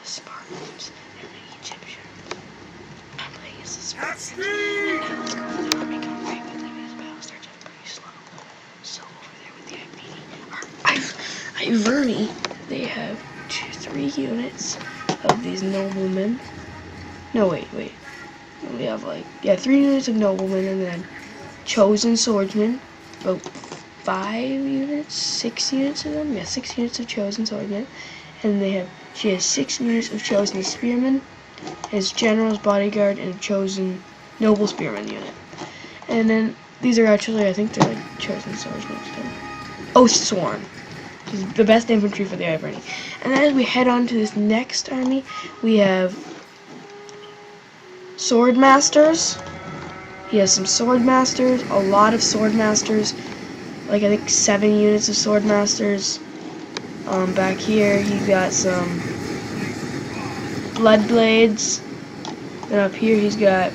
Spartans and the Egyptians. I'm playing as the Spartans. And now let's go with the army coming right with them. This battle starts off pretty slow. So over there with the Iverni, they have 3 units of these noblemen. No, wait. We have 3 units of noblemen and then chosen swordsmen. About 5 units, 6 units of them. Yeah, 6 units of chosen swordsmen. And she has 6 units of chosen spearmen, his general's bodyguard, and a chosen noble spearman unit. And then these are actually, I think they're like chosen swordsmen still. Oathsworn. This is the best infantry for the Iverni. And then as we head on to this next army, we have swordmasters. He has some swordmasters, a lot of swordmasters, like I think 7 units of swordmasters. Back here he's got some blood blades, and up here he's got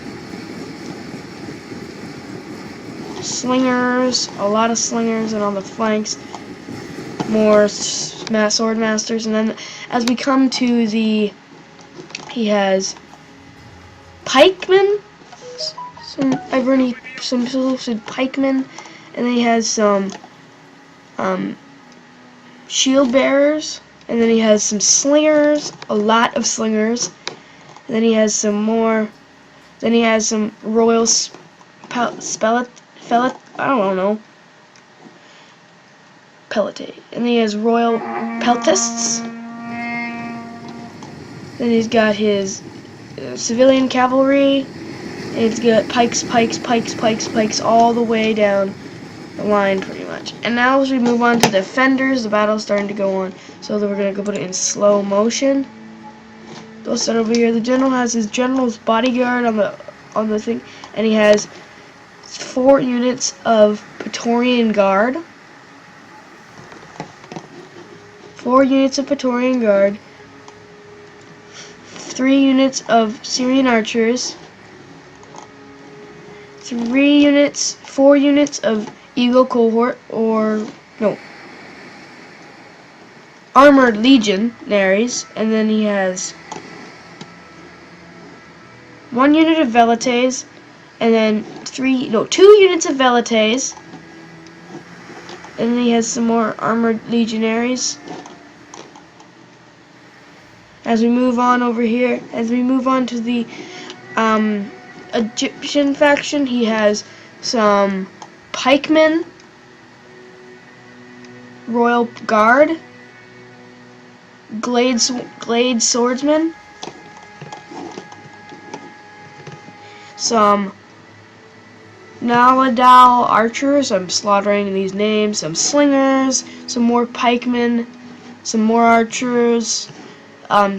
slingers, a lot of slingers, and on the flanks more swordmasters. And then as we come to he has pikemen, some Iverni, some pikemen, and then he has some shield bearers, and then he has some slingers, a lot of slingers, and then he has some more, then he has some royal pellet, and he has royal peltists, then he's got his civilian cavalry, and he's got pikes all the way down the line pretty much. And now as we move on to defenders, the battle's starting to go on, so that we're going to go put it in slow motion. They'll start over here. The general has his general's bodyguard on the thing, and he has 4 units of Praetorian Guard. 4 units of Praetorian Guard. 3 units of Syrian archers. 4 units of Eagle cohort, armored legionaries, and then he has 1 unit of velites, and then 2 units of velites, and then he has some more armored legionaries. As we move on over here, as we move on to the Egyptian faction, he has some pikemen, royal guard, glade swordsmen, some Naladal archers, I'm slaughtering these names, some slingers, some more pikemen, some more archers,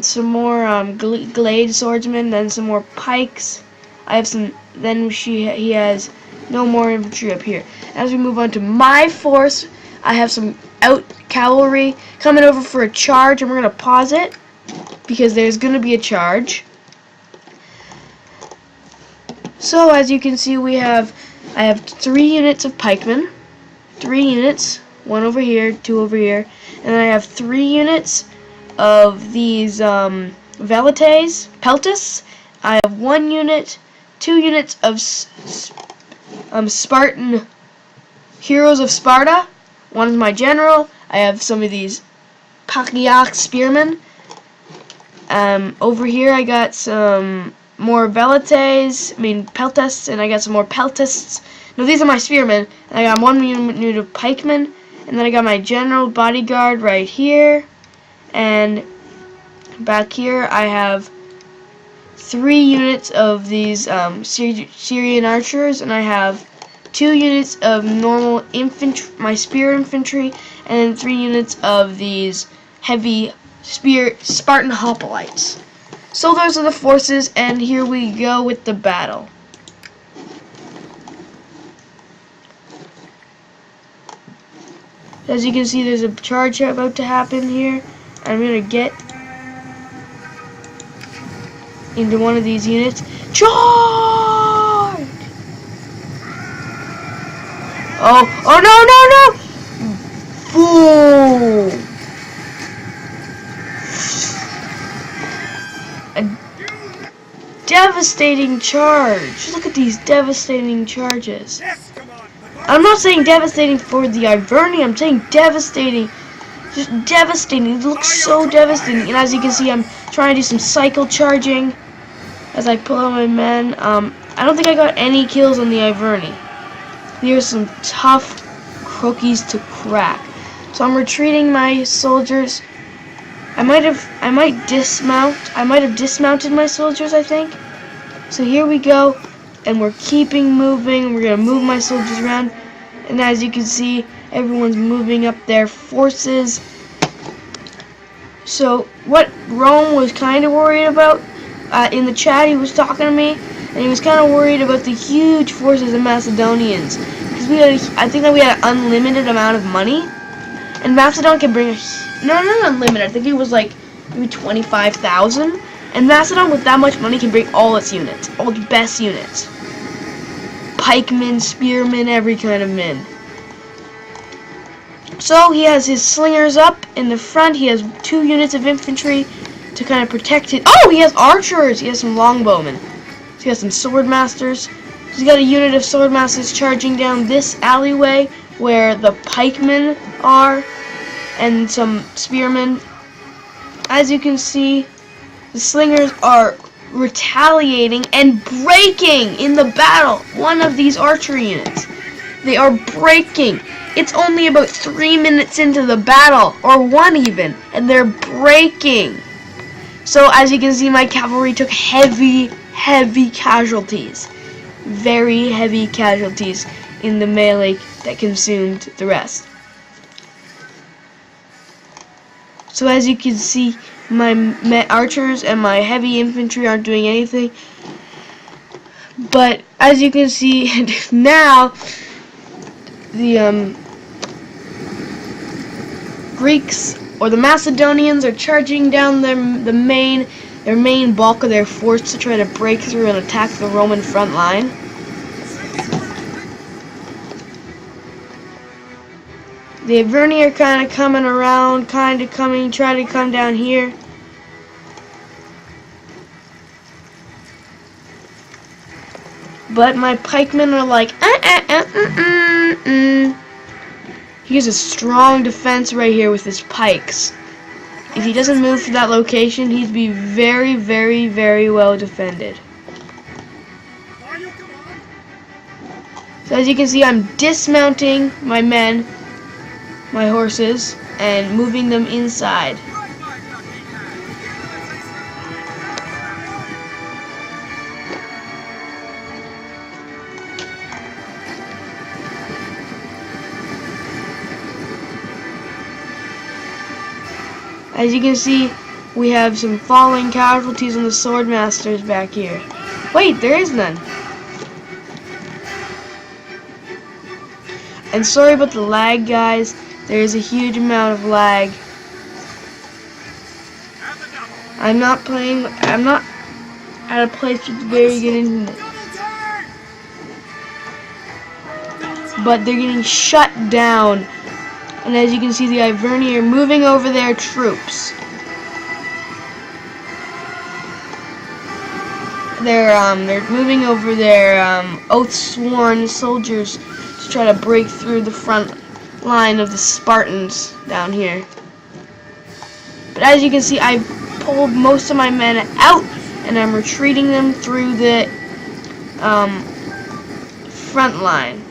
some more glade swordsmen, then some more pikes. I have some, then he has no more infantry up here. As we move on to my force, I have some cavalry coming over for a charge, and we're going to pause it because there's going to be a charge. So as you can see, I have 3 units of pikemen, 3 units, 1 over here, 2 over here, and then I have 3 units of these velites, peltists. I have 1 unit, 2 units of Spartan heroes of Sparta. 1 is my general. I have some of these Pakiak spearmen. Over here I got some more peltists, and I got some more peltists. No, these are my spearmen. And I got 1 unit of pikemen, and then I got my general bodyguard right here. And back here I have 3 units of these Syrian archers, and I have 2 units of normal infantry, my spear infantry, and then 3 units of these heavy Spartan hoplites. So those are the forces, and here we go with the battle. As you can see, there's a charge about to happen here. I'm going to get into one of these units. Charge! Oh no, no, no! Boom! A devastating charge. Look at these devastating charges. I'm not saying devastating for the Iverni, I'm saying devastating. Just devastating. It looks so devastating. And as you can see, I'm trying to do some cycle charging as I pull out my men. I don't think I got any kills on the Iverni. There's some tough cookies to crack. So I'm retreating my soldiers. I might have dismounted my soldiers, I think. So here we go, and we're keeping moving. We're gonna move my soldiers around, and as you can see, everyone's moving up their forces. So what Rome was kind of worried about, in the chat he was talking to me, and he was kind of worried about the huge forces of Macedonians, because I think that we had an unlimited amount of money, and Macedon can bring not unlimited, I think it was like maybe 25,000, and Macedon with that much money can bring all its units, all the best units. Pikemen, spearmen, every kind of men. So he has his slingers up in the front. He has 2 units of infantry to kind of protect it. Oh, he has archers. He has some longbowmen. So he has some swordmasters. So he's got a unit of swordmasters charging down this alleyway where the pikemen are, and some spearmen. As you can see, the slingers are retaliating and breaking in the battle one of these archery units. They are breaking. It's only about 3 minutes into the battle, or 1 even, and they're breaking. So as you can see, my cavalry took heavy casualties. Very heavy casualties in the melee that consumed the rest. So as you can see, my archers and my heavy infantry aren't doing anything. But as you can see now, the Greeks or the Macedonians are charging down their main bulk of their force to try to break through and attack the Roman front line. The Iverni are kind of coming around, trying to come down here. But my pikemen are like, He has a strong defense right here with his pikes. If he doesn't move to that location, he'd be very well defended. So as you can see, I'm dismounting my men, my horses, and moving them inside. As you can see, we have some falling casualties on the swordmasters back here. Wait, there is none. And sorry about the lag, guys. There is a huge amount of lag. I'm not at a place with very good internet. But they're getting shut down. And as you can see, the Iverni are moving over their troops. They're moving over their oath-sworn soldiers to try to break through the front line of the Spartans down here. But as you can see, I pulled most of my men out, and I'm retreating them through the front line.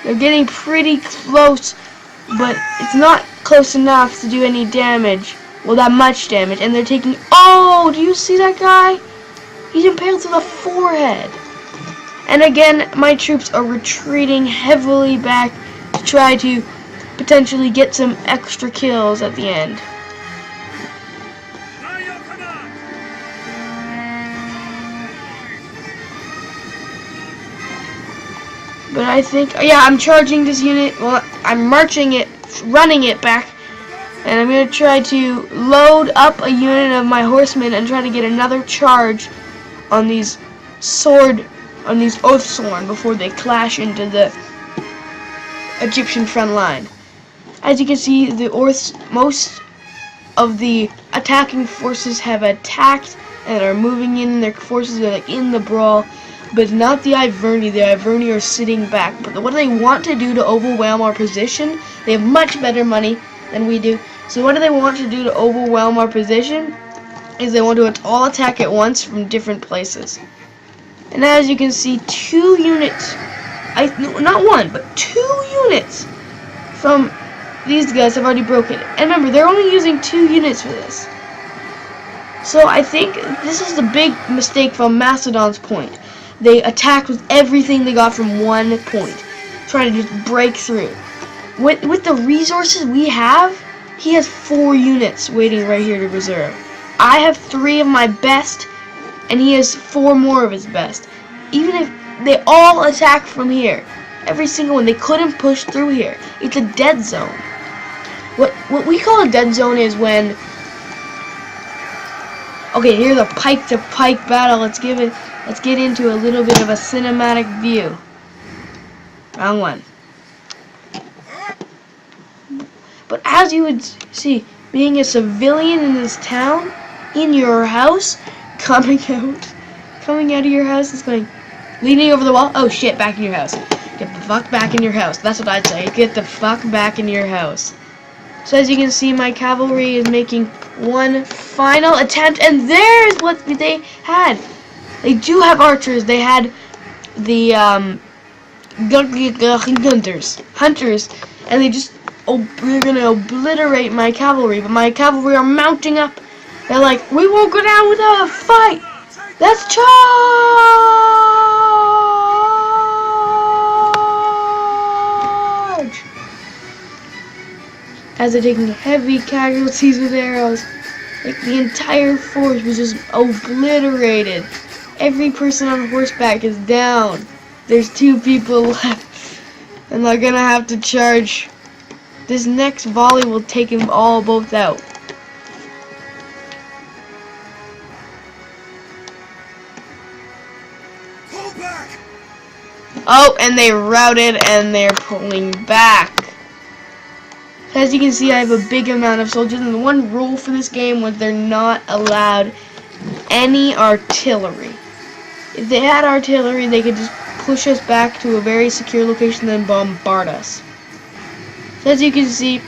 They're getting pretty close, but it's not close enough to do any damage. Well, that much damage, and they're taking... Oh, do you see that guy? He's impaled to the forehead. And again, my troops are retreating heavily back to try to potentially get some extra kills at the end. But I think, yeah, I'm charging this unit. Well, I'm marching it, running it back. And I'm going to try to load up a unit of my horsemen and try to get another charge on these Oathsworn before they clash into the Egyptian front line. As you can see, most of the attacking forces have attacked and are moving in. Their forces are like in the brawl, but not the Iverni. The Iverni are sitting back. But what they want to do to overwhelm our position, they have much better money than we do. So what do they want to do to overwhelm our position? Is they want to all attack at once from different places. And as you can see, 2 units, not one, but 2 units from these guys have already broken. And remember, they're only using 2 units for this. So I think this is the big mistake from Macedon's point. They attacked with everything they got from one point, trying to just break through. With the resources we have, he has 4 units waiting right here to reserve. I have 3 of my best, and he has 4 more of his best. Even if they all attack from here, every single one, they couldn't push through here. It's a dead zone. What we call a dead zone is when... Okay, here's a pike-to-pike battle. Let's get into a little bit of a cinematic view. Wrong one. But as you would see, being a civilian in this town, in your house, coming out of your house, is going, leaning over the wall. Oh shit, back in your house. Get the fuck back in your house. That's what I'd say. Get the fuck back in your house. So as you can see, my cavalry is making one final attempt, and there's what they had. They do have archers. They had the hunters, and they just, we're gonna obliterate my cavalry. But my cavalry are mounting up. They're like, we won't go down without a fight. Let's charge! As they're taking heavy casualties with arrows, like the entire force was just obliterated. Every person on horseback is down. There's 2 people left, and they're gonna have to charge. This next volley will take them both out. Pull back! Oh, and they routed, and they're pulling back. As you can see, I have a big amount of soldiers, and the one rule for this game was they're not allowed any artillery. If they had artillery, they could just push us back to a very secure location and then bombard us. So as you can see,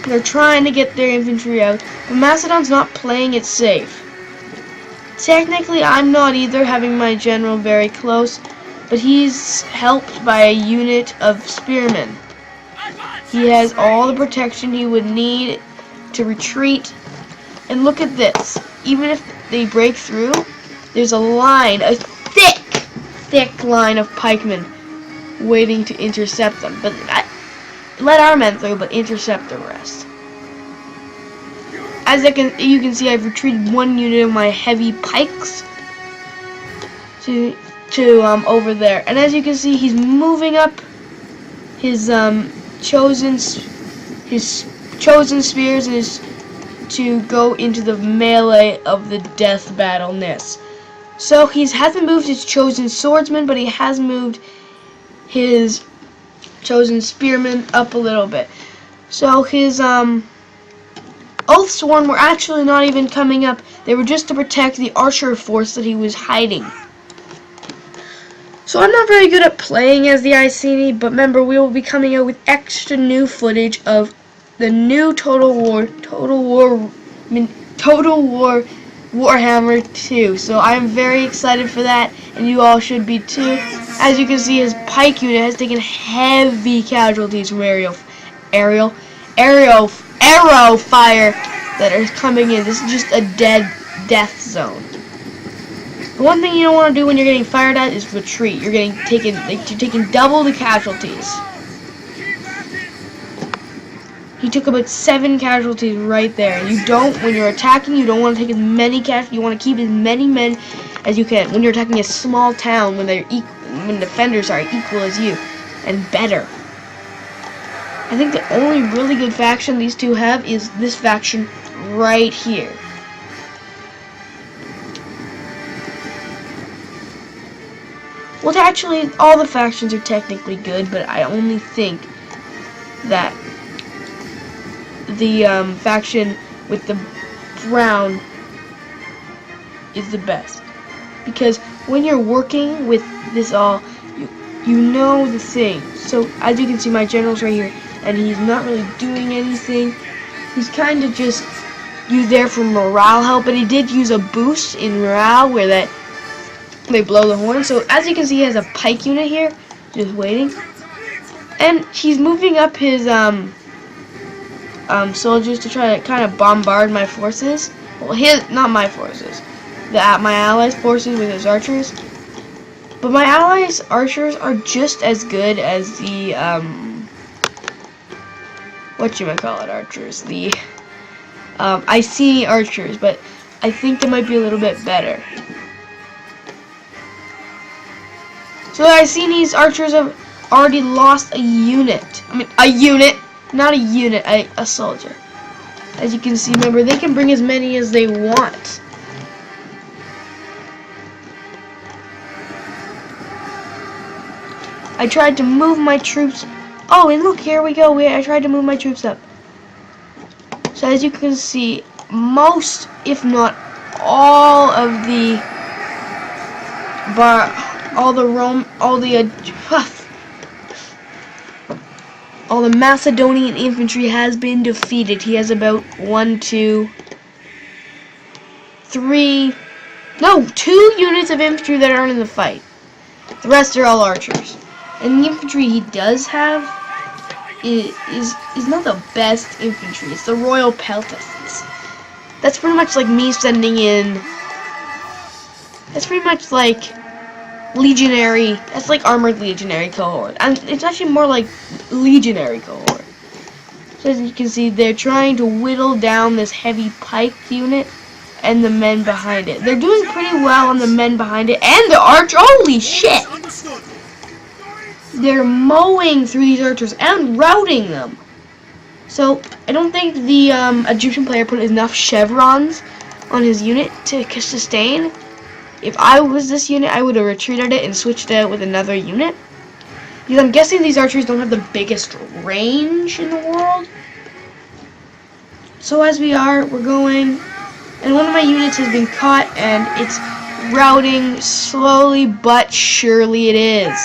they're trying to get their infantry out, but Macedon's not playing it safe. Technically, I'm not either, having my general very close, but he's helped by a unit of spearmen. He has all the protection he would need to retreat. And look at this. Even if they break through, there's a line, a thick line of pikemen waiting to intercept them. But let our men through, but intercept the rest. As you can see, I've retreated 1 unit of my heavy pikes to over there. And as you can see, he's moving up his chosen spears and to go into the melee of the death battle-ness. So he hasn't moved his chosen swordsman, but he has moved his chosen spearmen up a little bit. So his Oathsworn were actually not even coming up. They were just to protect the archer force that he was hiding. So I'm not very good at playing as the Iceni, but remember, we will be coming out with extra new footage of the new Total War Warhammer 2. So I'm very excited for that, and you all should be too. As you can see, his pike unit has taken heavy casualties from arrow fire that are coming in. This is just a death zone. The one thing you don't want to do when you're getting fired at is retreat. You're taking double the casualties. He took about 7 casualties right there. You don't, when you're attacking, you don't want to take as many casualties. You want to keep as many men as you can. When you're attacking a small town, when defenders are equal as you, and better. I think the only really good faction these two have is this faction right here. Well, actually, all the factions are technically good, but I only think that the faction with the brown is the best. Because when you're working with this all, you know the thing. So, as you can see, my general's right here, and he's not really doing anything. He's kind of just used there for morale help, but he did use a boost in morale where they blow the horn. So as you can see, he has a pike unit here, just waiting, and he's moving up his soldiers to try to kind of bombard my forces. Well, not my forces, my allies' forces with his archers. But my allies' archers are just as good as the archers, the Iceni archers, but I think they might be a little bit better. So the Iceni's archers have already lost a unit. I mean, a unit, not a unit, a soldier. As you can see, remember, they can bring as many as they want. I tried to move my troops. Oh, and look, here we go. I tried to move my troops up. So as you can see, most, if not all of the Macedonian infantry has been defeated. He has about 2 units of infantry that aren't in the fight. The rest are all archers. And the infantry he does have is not the best infantry. It's the Royal Peltasts. That's pretty much like me sending in. That's pretty much like legionary. That's like armored legionary cohort, and it's actually more like legionary cohort. So as you can see, they're trying to whittle down this heavy pike unit and the men behind it. They're doing pretty well on the men behind it and the arch. Holy shit! They're mowing through these archers and routing them. So I don't think the Egyptian player put enough chevrons on his unit to sustain. If I was this unit, I would have retreated it and switched it out with another unit. Because I'm guessing these archers don't have the biggest range in the world. So as we're going, and one of my units has been caught, and it's routing slowly but surely it is.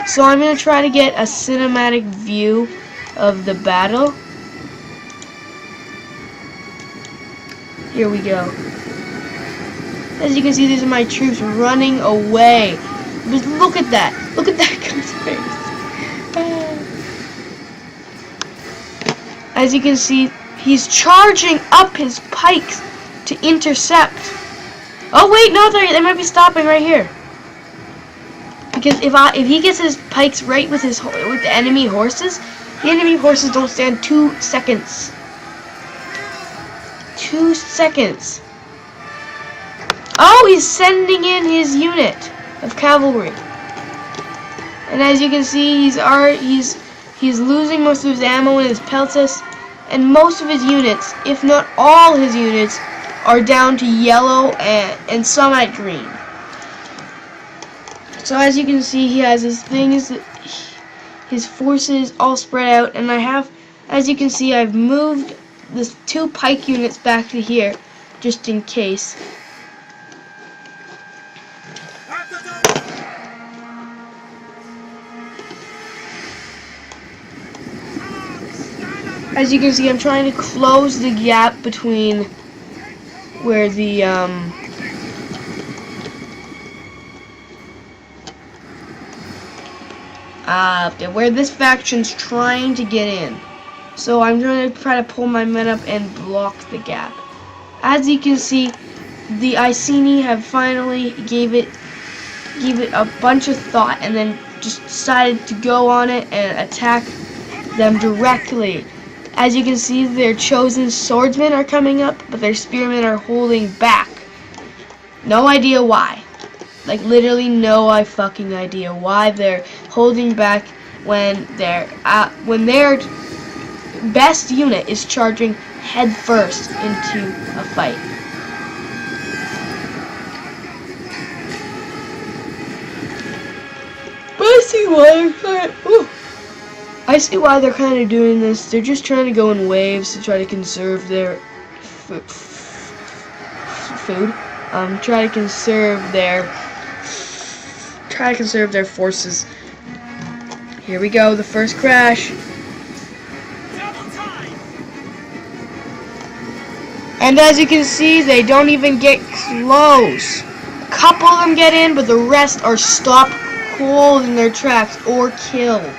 So I'm going to try to get a cinematic view of the battle. Here we go. As you can see, these are my troops running away. But look at that. Look at that guy's face. As you can see, he's charging up his pikes to intercept. Oh wait, no, they might be stopping right here. Because if he gets his pikes right with the enemy horses, the enemy horses don't stand 2 seconds. 2 seconds. Oh, he's sending in his unit of cavalry. And as you can see, he's losing most of his ammo in his peltas, and most of his units, if not all his units, are down to yellow and some at green. So as you can see, he has his things, his forces all spread out, and as you can see, I've moved the 2 pike units back to here, just in case. As you can see, I'm trying to close the gap between where the where this faction's trying to get in. So I'm going to try to pull my men up and block the gap. As you can see, the Iceni have finally gave it a bunch of thought and then just decided to go on it and attack them directly. As you can see, their chosen swordsmen are coming up, but their spearmen are holding back. No idea why. Like literally no fucking idea why they're holding back when their best unit is charging head first into a fight. I see why they're kind of doing this. They're just trying to go in waves to try to conserve their food. Try to conserve their forces. Here we go. The first crash. And as you can see, they don't even get close. A couple of them get in, but the rest are stopped cold in their tracks or killed.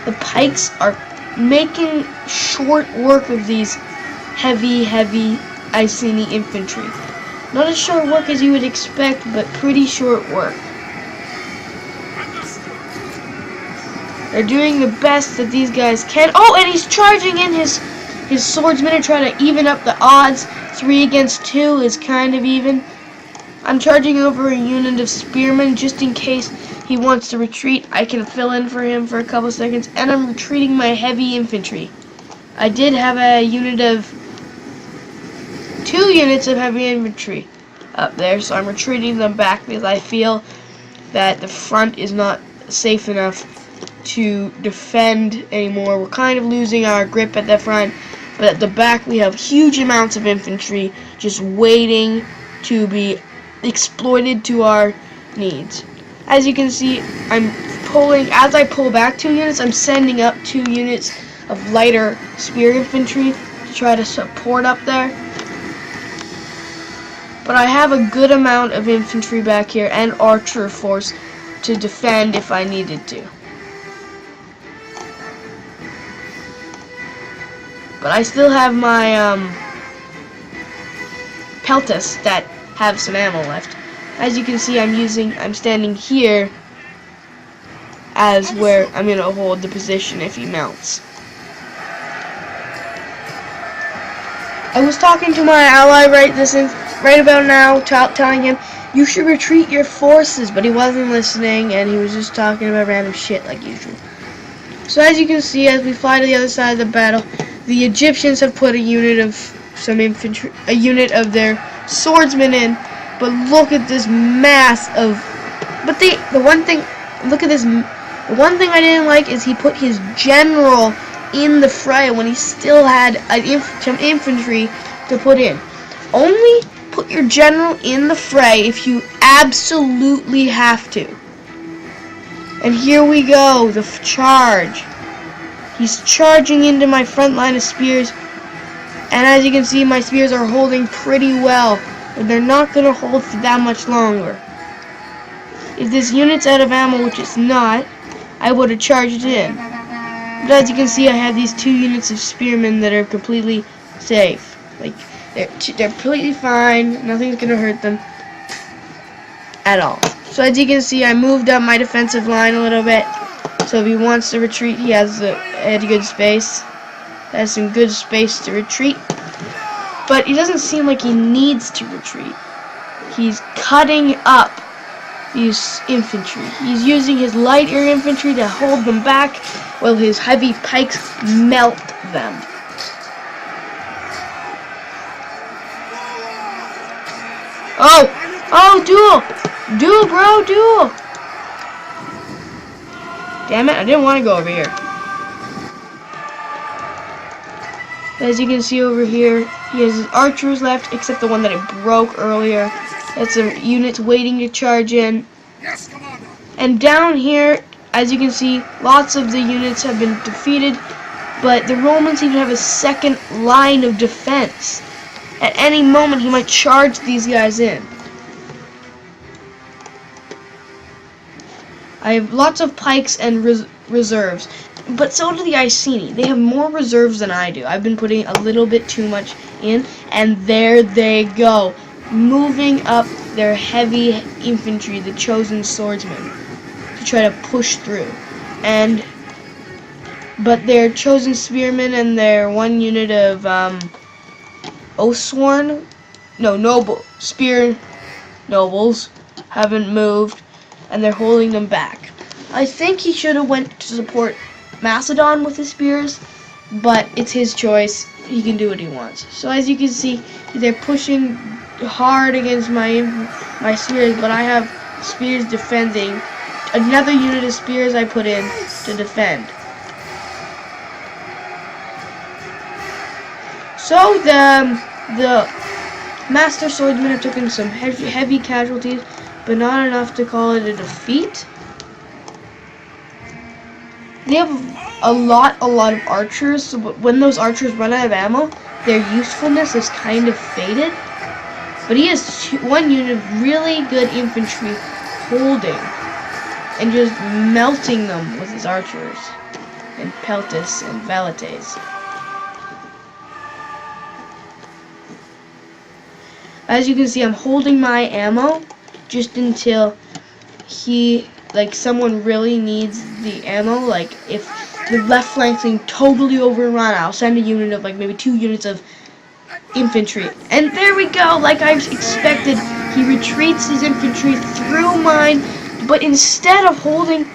The pikes are making short work of these heavy Iceni infantry. Not as short work as you would expect, but pretty short work. They're doing the best that these guys can. Oh, and he's charging in his swordsmen and trying to even up the odds. 3 against 2 is kind of even. I'm charging over a unit of spearmen just in case he wants to retreat. I can fill in for him for a couple seconds, and I'm retreating my heavy infantry. I did have a unit of 2 units of heavy infantry up there, so I'm retreating them back because I feel that the front is not safe enough to defend anymore. We're kind of losing our grip at the front, but at the back we have huge amounts of infantry just waiting to be exploited to our needs. As you can see, as I pull back 2 units, I'm sending up 2 units of lighter spear infantry to try to support up there. But I have a good amount of infantry back here and archer force to defend if I needed to. But I still have my peltas that have some ammo left. As you can see, I'm standing here as where I'm going to hold the position if he mounts. I was talking to my ally right about now, telling him, you should retreat your forces, but he wasn't listening, and he was just talking about random shit like usual. So as you can see, as we fly to the other side of the battle, the Egyptians have put a unit of their swordsmen in. But look at this mass of. The one thing I didn't like is he put his general in the fray when he still had some infantry to put in. Only put your general in the fray if you absolutely have to. And here we go, the charge. He's charging into my front line of spears, and as you can see, my spears are holding pretty well. But they're not going to hold for that much longer. If this unit's out of ammo, which it's not, I would have charged in. But as you can see, I have these 2 units of spearmen that are completely safe. Like, they're completely fine. Nothing's going to hurt them at all. So as you can see, I moved up my defensive line a little bit. So if he wants to retreat, he has good space. Has some good space to retreat. But it doesn't seem like he needs to retreat. He's cutting up these infantry. He's using his lighter infantry to hold them back while his heavy pikes melt them. Oh, duel! Duel, bro, duel! Damn it, I didn't want to go over here. As you can see over here, he has his archers left, except the one that it broke earlier. That's some units waiting to charge in. Yes, Commander. And down here, as you can see, lots of the units have been defeated, but the Romans even have a second line of defense. at any moment he might charge these guys in. I have lots of pikes and reserves, but so do the Iceni. They have more reserves than I do. I've been putting a little bit too much in, and there they go, moving up their heavy infantry, the chosen swordsmen, to try to push through. But their chosen spearmen and their one unit of spear nobles haven't moved, and they're holding them back. I think he should have went to support Macedon with his spears, but it's his choice. He can do what he wants. So as you can see, they're pushing hard against my spears, but I have spears defending. Another unit of spears I put in to defend. So the Master Swordsmen have taken some heavy casualties, but not enough to call it a defeat. They have a lot of archers, so when those archers run out of ammo, their usefulness is kind of faded. But he has one unit of really good infantry holding and just melting them with his archers and peltis and velites. As you can see, I'm holding my ammo just until someone really needs the ammo. Like if the left flank's being totally overrun, I'll send a unit of maybe 2 units of infantry. And there we go, like I expected, he retreats his infantry through mine, but instead of holding,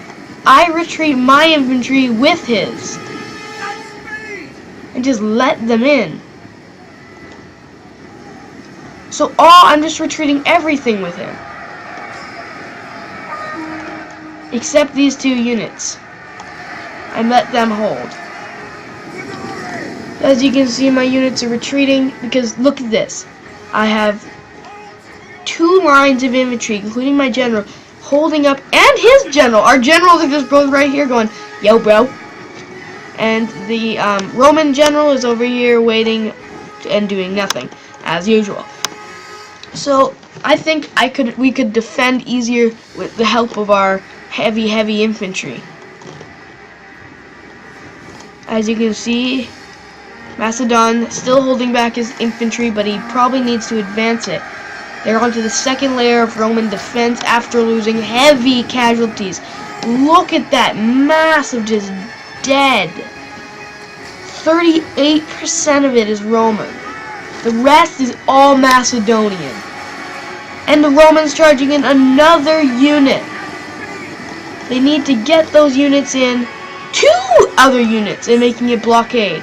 I retreat my infantry with his and just let them in. So I'm just retreating everything with him, except these 2 units, and let them hold. As you can see, my units are retreating because look at this. I have 2 lines of infantry, including my general, holding up, and his general. Our general is just both right here going, yo bro. And the Roman general is over here waiting and doing nothing, as usual. So I think we could defend easier with the help of our heavy infantry. As you can see, Macedon still holding back his infantry, but he probably needs to advance it. They're onto the second layer of Roman defense after losing heavy casualties. Look at that mass of just dead. 38% of it is Roman. The rest is all Macedonian. And the Romans charging in another unit. They need to get those units in 2 other units and making it blockade.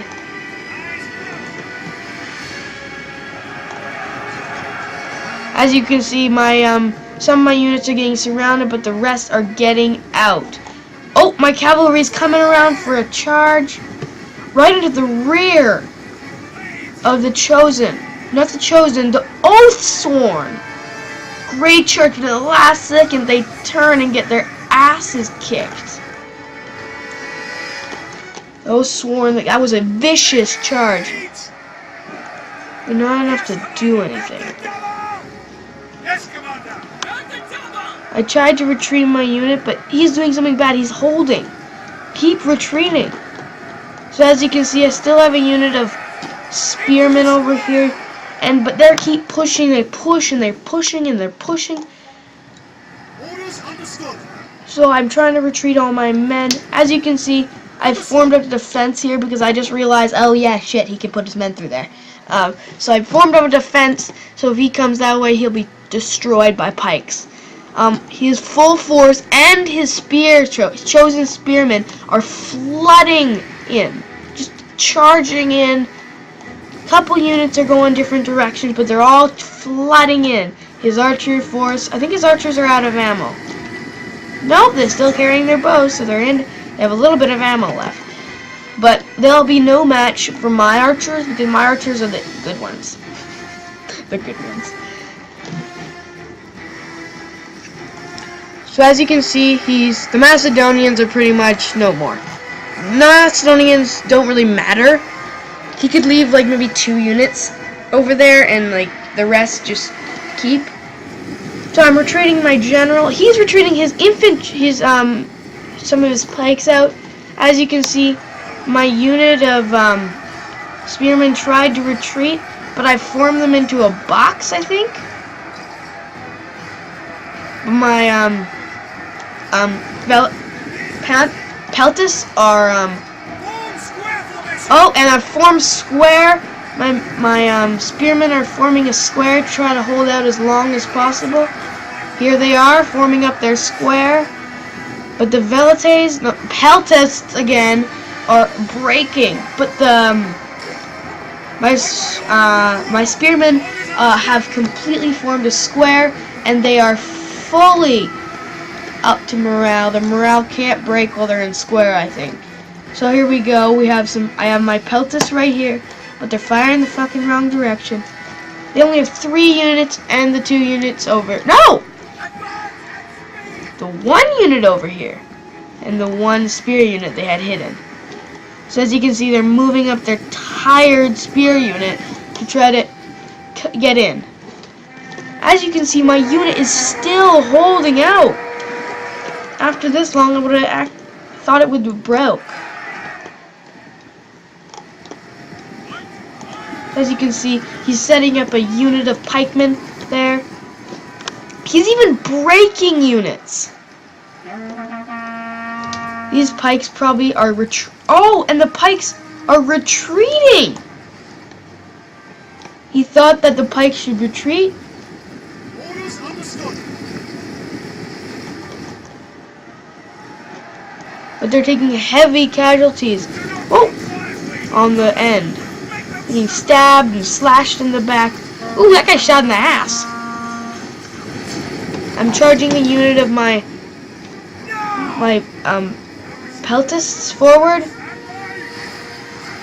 As you can see, some of my units are getting surrounded, but the rest are getting out. Oh, my cavalry is coming around for a charge right into the rear of the Chosen. Not the Chosen, the Oathsworn. Great charge, but at the last second they turn and get their asses kicked. Oathsworn, that was a vicious charge, but not enough to do anything. I tried to retreat my unit, but he's doing something bad. He's holding. Keep retreating. So as you can see, I still have a unit of spearmen over here, but they keep pushing. They push and they're pushing and they're pushing. Orders understood. So I'm trying to retreat all my men. As you can see, I've formed up a defense here because I just realized, oh yeah, shit, he can put his men through there. So I formed up a defense, so if he comes that way, he'll be destroyed by pikes. His full force and his chosen spearmen are flooding in, just charging in. A couple units are going different directions, but they're all flooding in. His archer force, I think his archers are out of ammo. Nope, they're still carrying their bows, so they have a little bit of ammo left. But there'll be no match for my archers, because my archers are the good ones. The good ones. So as you can see, the Macedonians are pretty much no more. Macedonians don't really matter. He could leave maybe 2 units, over there, and like the rest just keep. So I'm retreating my general. He's retreating his some of his pikes out. As you can see, my unit of spearmen tried to retreat, but I formed them into a box, I think. My peltis are oh, and I formed square. My spearmen are forming a square to try to hold out as long as possible. Here they are, forming up their square. But the peltists again are breaking. But my spearmen have completely formed a square, and they are fully up to morale. The morale can't break while they're in square, I think. So here we go. I have my peltists right here, but they're firing the fucking wrong direction. They only have 3 units and the 2 units over. No! The 1 unit over here and the 1 spear unit they had hidden. So as you can see, they're moving up their tired spear unit to try to get in. As you can see, my unit is still holding out. After this long, I would have thought it would have broke. As you can see, he's setting up a unit of pikemen there. He's even breaking units. These pikes probably are oh, and the pikes are retreating. He thought that the pikes should retreat. Orders understood. But they're taking heavy casualties. Oh, on the end. Being stabbed and slashed in the back. Ooh, that guy shot in the ass. I'm charging a unit of my peltists forward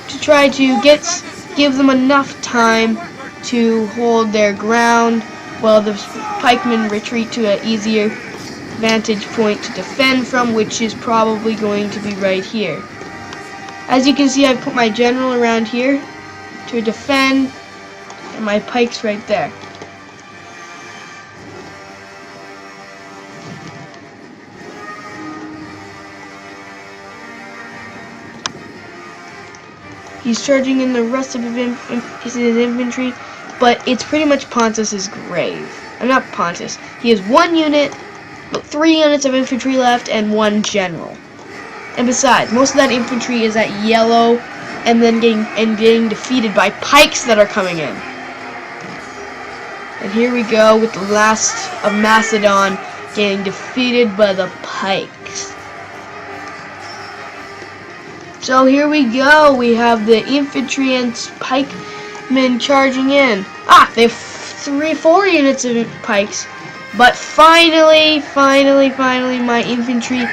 to try to give them enough time to hold their ground while the pikemen retreat to an easier vantage point to defend from, which is probably going to be right here. As you can see, I've put my general around here to defend, and my pikes right there. He's charging in the rest of his infantry, but it's pretty much Pontus's grave. Not Pontus. He has 1 unit, 3 units of infantry left, and 1 general. And besides, most of that infantry is at yellow, and then getting defeated by pikes that are coming in. And here we go with the last of Macedon getting defeated by the pikes. So here we go. We have the infantry and pikemen charging in. They have 4 units of pikes. But finally, my infantry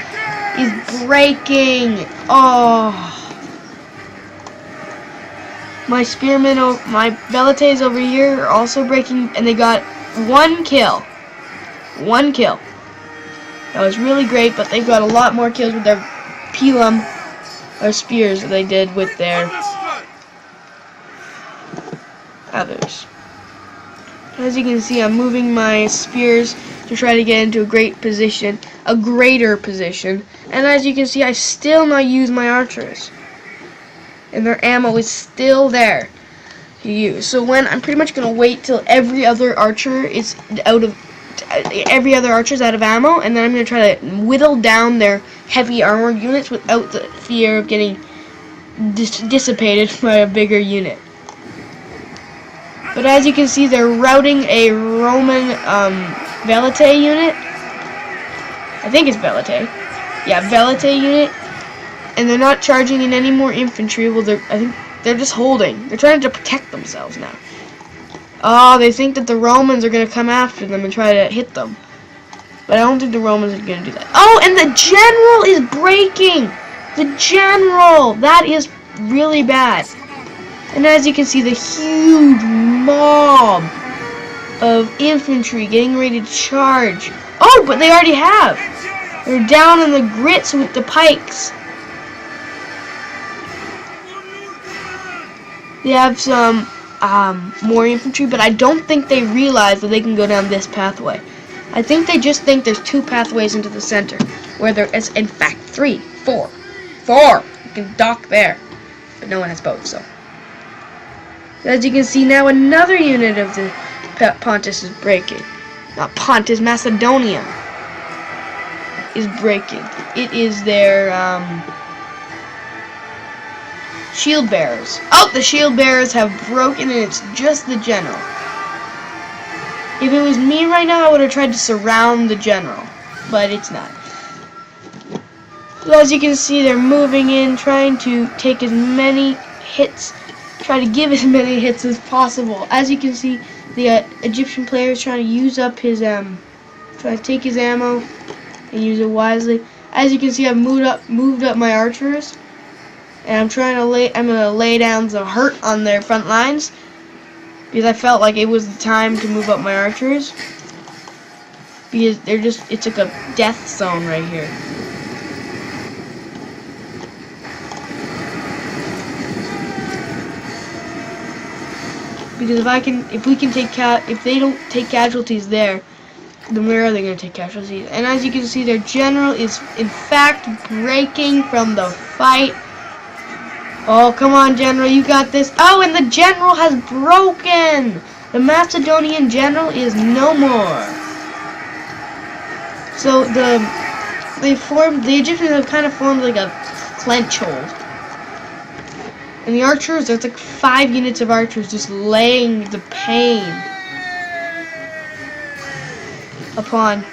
is breaking. Oh. My spearmen, my velites over here are also breaking, and they got 1 kill. 1 kill. That was really great, but they've got a lot more kills with their pilum, or spears, that they did with their others. As you can see, I'm moving my spears to try to get into a greater position. And as you can see, I still not use my archers. And their ammo is still there to use. So I'm pretty much gonna wait till every other archer is out of ammo, and then I'm gonna try to whittle down their heavy armored units without the fear of getting dissipated by a bigger unit. But as you can see, they're routing a Roman velite unit. I think it's velite. Yeah, velite unit. And they're not charging in any more infantry. Well, I think they're just holding. They're trying to protect themselves now. Oh, they think that the Romans are going to come after them and try to hit them. But I don't think the Romans are going to do that. Oh, and the general is breaking! The general! That is really bad. And as you can see, the huge mob of infantry getting ready to charge. Oh, but they already have! They're down in the grits with the pikes. They have some more infantry, but I don't think they realize that they can go down this pathway. I think they just think there's 2 pathways into the center, where there is in fact 3, 4. 4! You can dock there, but no one has boats, so. As you can see now, another unit of the Pontus is breaking. Not Pontus, Macedonia is breaking. It is their, shield bearers. Oh, the shield bearers have broken, and it's just the general. If it was me right now, I would have tried to surround the general, but it's not. So as you can see, they're moving in, trying to take as many hits, try to give as many hits as possible. As you can see, the Egyptian player is trying to use up his, trying to take his ammo and use it wisely. As you can see, I've moved up my archers. And I'm gonna lay down some hurt on their front lines because I felt like it was the time to move up my archers because it's like a death zone right here. Because if they don't take casualties there, then where are they gonna take casualties? And as you can see, their general is in fact breaking from the fight. Oh, come on, General, you got this. Oh, and the General has broken! The Macedonian General is no more. So the Egyptians have kind of formed like a clench hold. And the archers, there's like 5 units of archers just laying the pain upon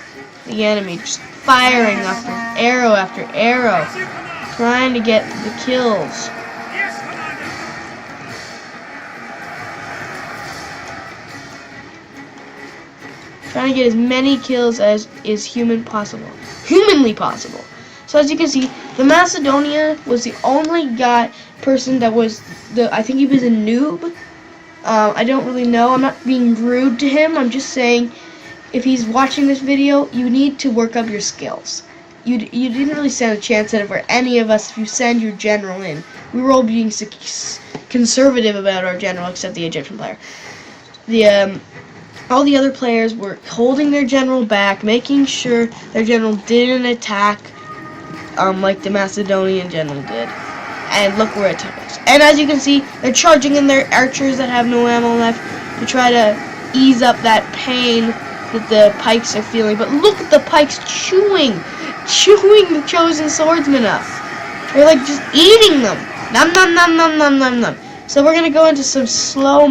the enemy, just firing after arrow, trying to get the kills. Trying to get as many kills as is humanly possible. So as you can see, the Macedonia was the only person that was I think he was a noob. I don't really know. I'm not being rude to him. I'm just saying, if he's watching this video, you need to work up your skills. You didn't really stand a chance at it for any of us if you send your general in. We were all being conservative about our general, except the Egyptian player. All the other players were holding their general back, making sure their general didn't attack like the Macedonian general did. And look where it took us. And as you can see, they're charging in their archers that have no ammo left to try to ease up that pain that the pikes are feeling. But look at the pikes chewing the chosen swordsmen up. They're like just eating them. Nom nom nom nom nom nom nom. So we're gonna go into some slow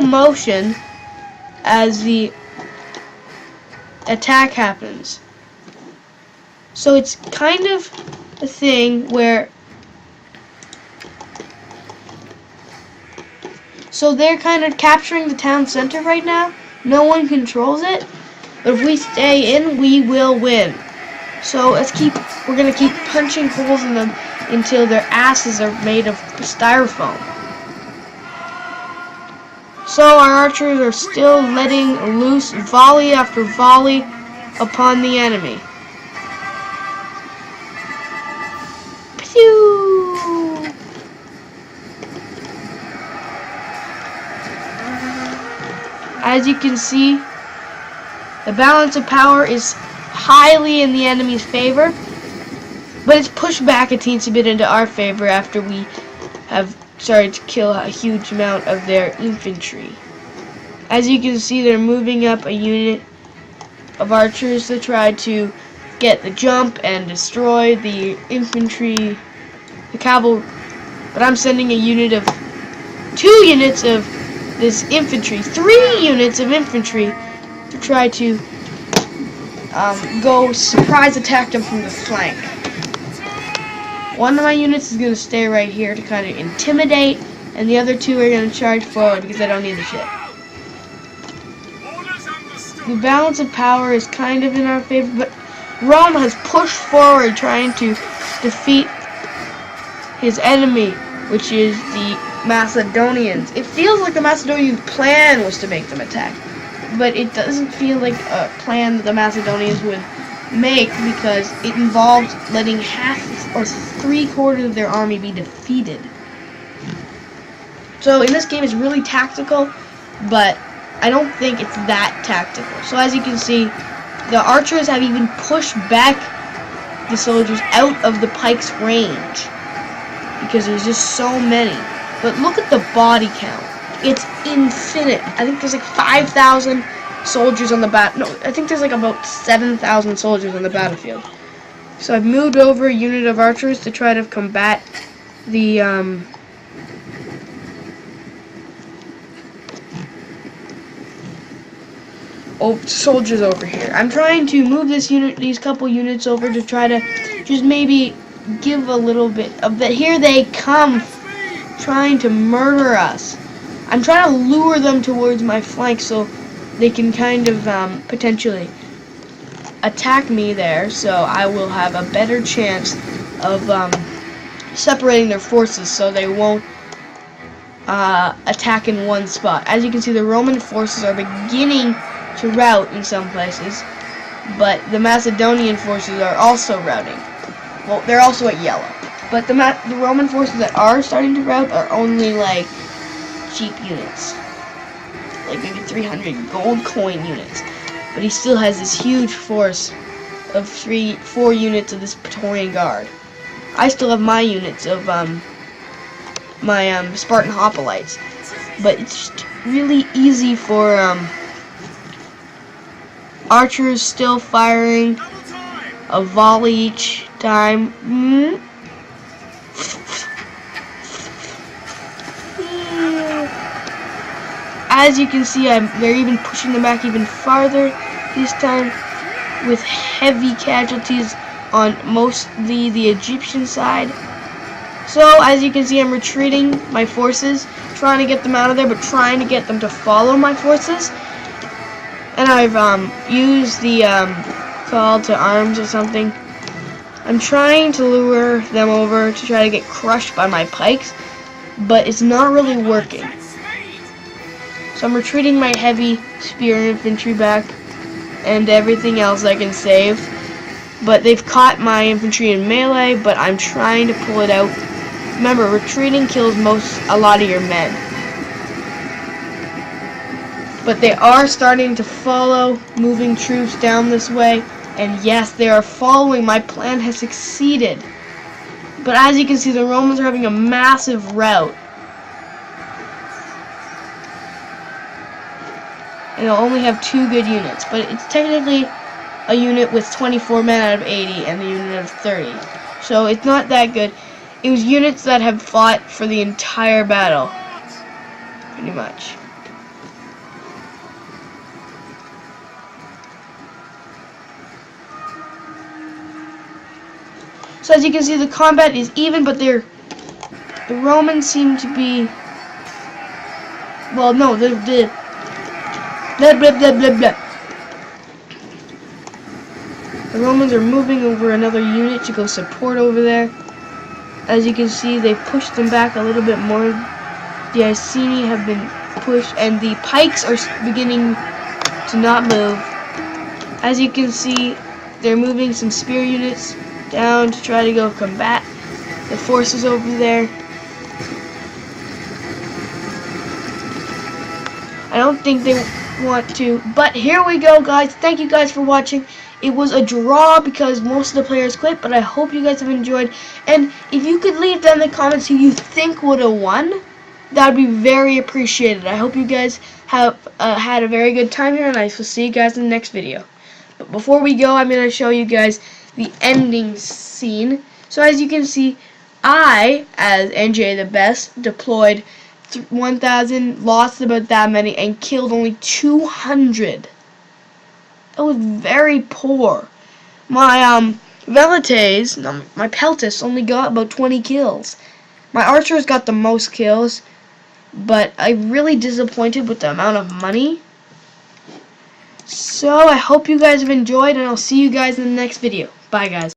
motion as the attack happens. So it's kind of a thing where they're kind of capturing the town center right now. No one controls it, but if we stay in, we will win. So we're gonna keep punching holes in them until their asses are made of styrofoam. So our archers are still letting loose volley after volley upon the enemy. Pew! As you can see, the balance of power is highly in the enemy's favor, but it's pushed back a teensy bit into our favor after we have started to kill a huge amount of their infantry. As you can see, they're moving up a unit of archers to try to get the jump and destroy the infantry, the cavalry. But I'm sending a unit of 2 units of this infantry, 3 units of infantry to try to go surprise attack them from the flank. One of my units is going to stay right here to kind of intimidate, and the other 2 are going to charge forward because I don't need the shit. The balance of power is kind of in our favor, but Rome has pushed forward trying to defeat his enemy, which is the Macedonians. It feels like the Macedonian plan was to make them attack, but it doesn't feel like a plan that the Macedonians would make because it involved letting half or 3/4 of their army be defeated. So in this game, it's really tactical, but I don't think it's that tactical. So as you can see, the archers have even pushed back the soldiers out of the pike's range because there's just so many. But look at the body count. It's infinite. I think there's like 5,000 soldiers on the no, I think there's like about 7,000 soldiers on the battlefield. So I've moved over a unit of archers to try to combat the soldiers over here. I'm trying to move these couple units over to try to just maybe give a little bit of that. Here they come, trying to murder us. I'm trying to lure them towards my flank so they can kind of potentially attack me there, so I will have a better chance of separating their forces so they won't attack in one spot. As you can see, the Roman forces are beginning to rout in some places, but the Macedonian forces are also routing. Well, they're also at yellow, but the Roman forces that are starting to rout are only like cheap units, like maybe 300 gold coin units. But he still has this huge force of 4 units of this Praetorian Guard. I still have my units of my Spartan Hoplites, but it's just really easy for archers still firing a volley each time. As you can see, they're even pushing them back even farther this time with heavy casualties on mostly the Egyptian side. So as you can see, I'm retreating my forces, trying to get them out of there, but trying to get them to follow my forces. And I've used the call to arms or something. I'm trying to lure them over to try to get crushed by my pikes, but it's not really working. So I'm retreating my heavy spear infantry back and everything else I can save. But they've caught my infantry in melee, but I'm trying to pull it out. Remember, retreating kills a lot of your men. But they are starting to follow moving troops down this way. And yes, they are following. My plan has succeeded. But as you can see, the Romans are having a massive rout. And they'll only have 2 good units. But it's technically a unit with 24 men out of 80 and a unit of 30. So it's not that good. It was units that have fought for the entire battle. Pretty much. So as you can see, the combat is even, but the Romans seem to be, well, no, blah, blah, blah, blah, blah. The Romans are moving over another unit to go support over there. As you can see, they've pushed them back a little bit more. The Iceni have been pushed, and the pikes are beginning to not move. As you can see, they're moving some spear units down to try to go combat the forces over there. I don't think they want to, but here we go, guys. Thank you guys for watching. It was a draw because most of the players quit, but I hope you guys have enjoyed. And if you could leave down in the comments who you think would have won, that would be very appreciated. I hope you guys have had a very good time here, and I will see you guys in the next video. But before we go, I'm going to show you guys the ending scene. So as you can see, I, as NJ the Best, deployed 1,000, lost about that many, and killed only 200. That was very poor. My Velites, no, my Peltis only got about 20 kills. My archers got the most kills, but I'm really disappointed with the amount of money. So I hope you guys have enjoyed, and I'll see you guys in the next video. Bye, guys.